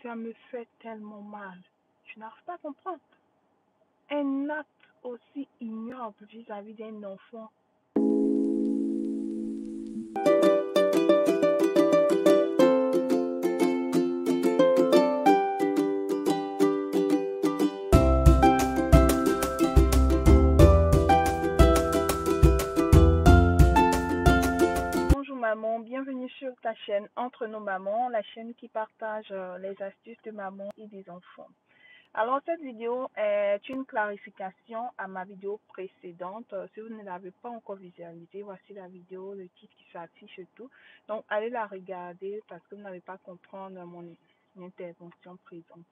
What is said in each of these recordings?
Ça me fait tellement mal. Je n'arrive pas à comprendre. Un acte aussi ignoble vis-à-vis d'un enfant. Bonjour maman, bienvenue sur ta chaîne Entre nos mamans, la chaîne qui partage les astuces de maman et des enfants. Alors cette vidéo est une clarification à ma vidéo précédente. Si vous ne l'avez pas encore visualisée, voici la vidéo, le titre qui s'affiche et tout. Donc allez la regarder parce que vous n'allez pas comprendre mon intervention présente.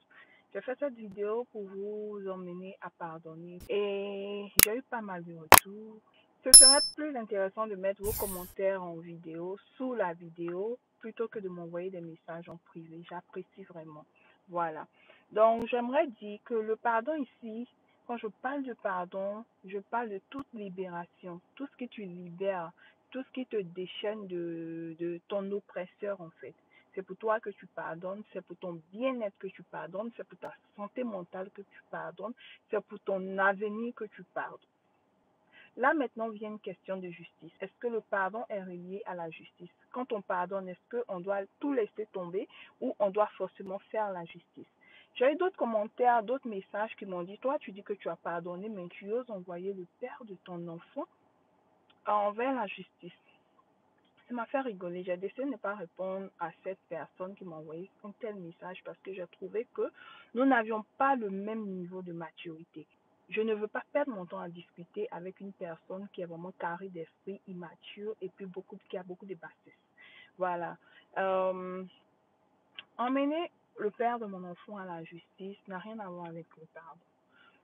J'ai fait cette vidéo pour vous emmener à pardonner et j'ai eu pas mal de retours. Ce serait plus intéressant de mettre vos commentaires en vidéo, sous la vidéo, plutôt que de m'envoyer des messages en privé. J'apprécie vraiment. Voilà. Donc, j'aimerais dire que le pardon ici, quand je parle de pardon, je parle de toute libération. Tout ce que tu libères, tout ce qui te déchaîne de ton oppresseur, en fait. C'est pour toi que tu pardonnes, c'est pour ton bien-être que tu pardonnes, c'est pour ta santé mentale que tu pardonnes, c'est pour ton avenir que tu pardonnes. Là, maintenant, vient une question de justice. Est-ce que le pardon est relié à la justice? Quand on pardonne, est-ce qu'on doit tout laisser tomber ou on doit forcément faire la justice? J'ai eu d'autres commentaires, d'autres messages qui m'ont dit, toi, tu dis que tu as pardonné, mais tu oses envoyer le père de ton enfant envers la justice. Ça m'a fait rigoler. J'ai décidé de ne pas répondre à cette personne qui m'a envoyé un tel message parce que j'ai trouvé que nous n'avions pas le même niveau de maturité. Je ne veux pas perdre mon temps à discuter avec une personne qui est vraiment carrée d'esprit, immature et puis qui a beaucoup de bassesse. Voilà. Emmener le père de mon enfant à la justice n'a rien à voir avec le pardon.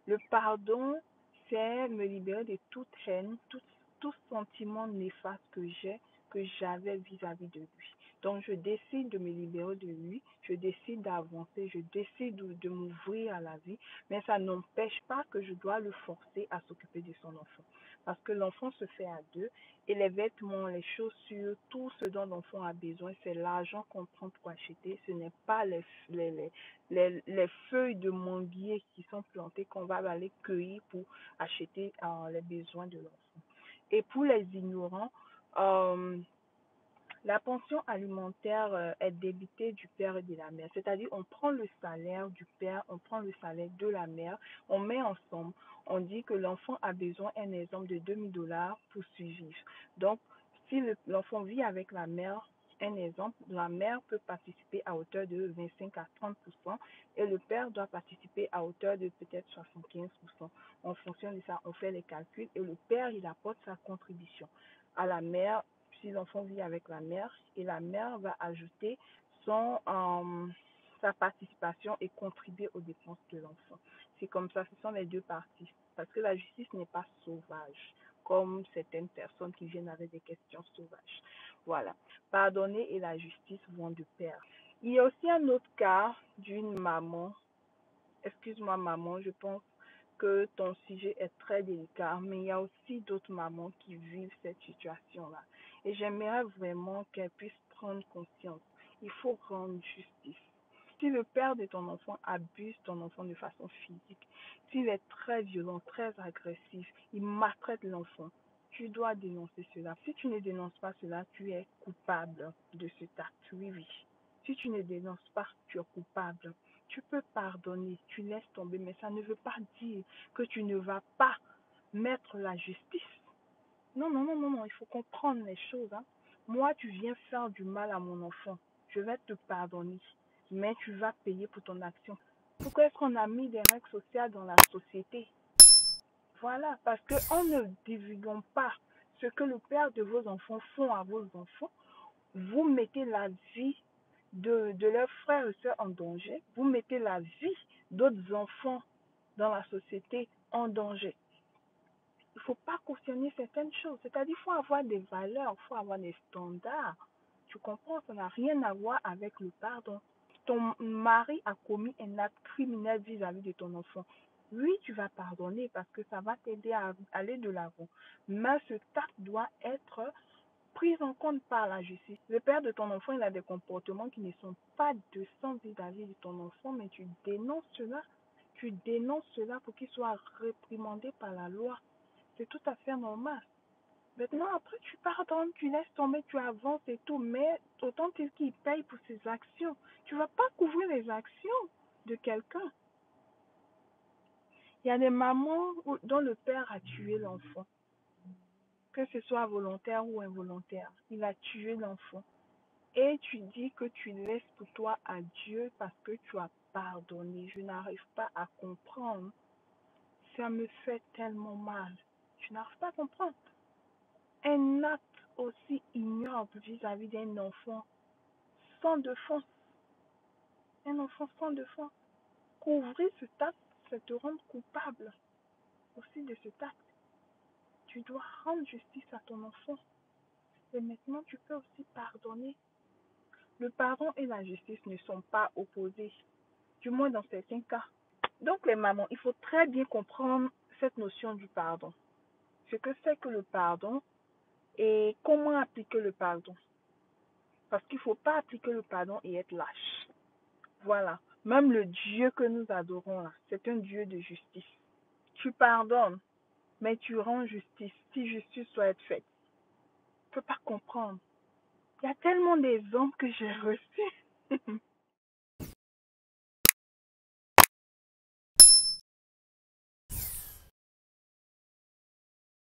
Le pardon, c'est me libérer de toute haine, tout sentiment néfaste que j'avais vis-à-vis de lui. Donc, je décide de me libérer de lui, je décide d'avancer, je décide de m'ouvrir à la vie, mais ça n'empêche pas que je dois le forcer à s'occuper de son enfant. Parce que l'enfant se fait à deux et les vêtements, les chaussures, tout ce dont l'enfant a besoin, c'est l'argent qu'on prend pour acheter. Ce n'est pas les feuilles de manguier qui sont plantées qu'on va aller cueillir pour acheter les besoins de l'enfant. Et pour les ignorants, la pension alimentaire est débitée du père et de la mère. C'est-à-dire, on prend le salaire du père, on prend le salaire de la mère, on met ensemble. On dit que l'enfant a besoin, un exemple, de 2000 $ pour survivre. Donc, si l'enfant vit avec la mère, un exemple, la mère peut participer à hauteur de 25 à 30% et le père doit participer à hauteur de peut-être 75%. En fonction de ça, on fait les calculs et le père, il apporte sa contribution à la mère si l'enfant vit avec la mère et la mère va ajouter sa participation et contribuer aux dépenses de l'enfant. C'est comme ça, ce sont les deux parties. Parce que la justice n'est pas sauvage, comme certaines personnes qui viennent avec des questions sauvages. Voilà. Pardonner et la justice vont de pair. Il y a aussi un autre cas d'une maman. Excuse-moi maman, je pense que ton sujet est très délicat, mais il y a aussi d'autres mamans qui vivent cette situation-là. Et j'aimerais vraiment qu'elles puissent prendre conscience. Il faut rendre justice. Si le père de ton enfant abuse ton enfant de façon physique, s'il est très violent, très agressif, il maltraite l'enfant, tu dois dénoncer cela. Si tu ne dénonces pas cela, tu es coupable de cet acte. Oui, oui. Si tu ne dénonces pas, tu es coupable. Tu peux pardonner, tu laisses tomber, mais ça ne veut pas dire que tu ne vas pas mettre la justice. Non, non, non, non, non, il faut comprendre les choses. Moi, tu viens faire du mal à mon enfant. Je vais te pardonner, mais tu vas payer pour ton action. Pourquoi est-ce qu'on a mis des règles sociales dans la société? Voilà, parce qu'on ne divulguons pas ce que le père de vos enfants font à vos enfants. Vous mettez la vie de leurs frères et sœurs en danger. Vous mettez la vie d'autres enfants dans la société en danger. Il ne faut pas cautionner certaines choses. C'est-à-dire qu'il faut avoir des valeurs, il faut avoir des standards. Tu comprends? Ça n'a rien à voir avec le pardon. Ton mari a commis un acte criminel vis-à-vis de ton enfant. Oui, tu vas pardonner parce que ça va t'aider à aller de l'avant. Mais ce acte doit être prise en compte par la justice. Le père de ton enfant, il a des comportements qui ne sont pas décents vis-à-vis de ton enfant, mais tu dénonces cela. Tu dénonces cela pour qu'il soit réprimandé par la loi. C'est tout à fait normal. Maintenant, après, tu pardonnes, tu laisses tomber, tu avances et tout, mais autant qu'il paye pour ses actions. Tu ne vas pas couvrir les actions de quelqu'un. Il y a des mamans dont le père a tué l'enfant, que ce soit volontaire ou involontaire. Il a tué l'enfant. Et tu dis que tu laisses pour toi à Dieu parce que tu as pardonné. Je n'arrive pas à comprendre. Ça me fait tellement mal. Je n'arrive pas à comprendre. Un acte aussi ignoble vis-à-vis d'un enfant sans défense. Un enfant sans défense. Couvrir ce acte, c'est te rendre coupable aussi de cet acte. Tu dois rendre justice à ton enfant. Et maintenant, tu peux aussi pardonner. Le pardon et la justice ne sont pas opposés, du moins dans certains cas. Donc, les mamans, il faut très bien comprendre cette notion du pardon. Ce que c'est que le pardon et comment appliquer le pardon. Parce qu'il ne faut pas appliquer le pardon et être lâche. Voilà. Même le Dieu que nous adorons là, c'est un Dieu de justice. Tu pardonnes, mais tu rends justice, si justice doit être faite. Tu ne peux pas comprendre. Il y a tellement d'exemples que j'ai reçus.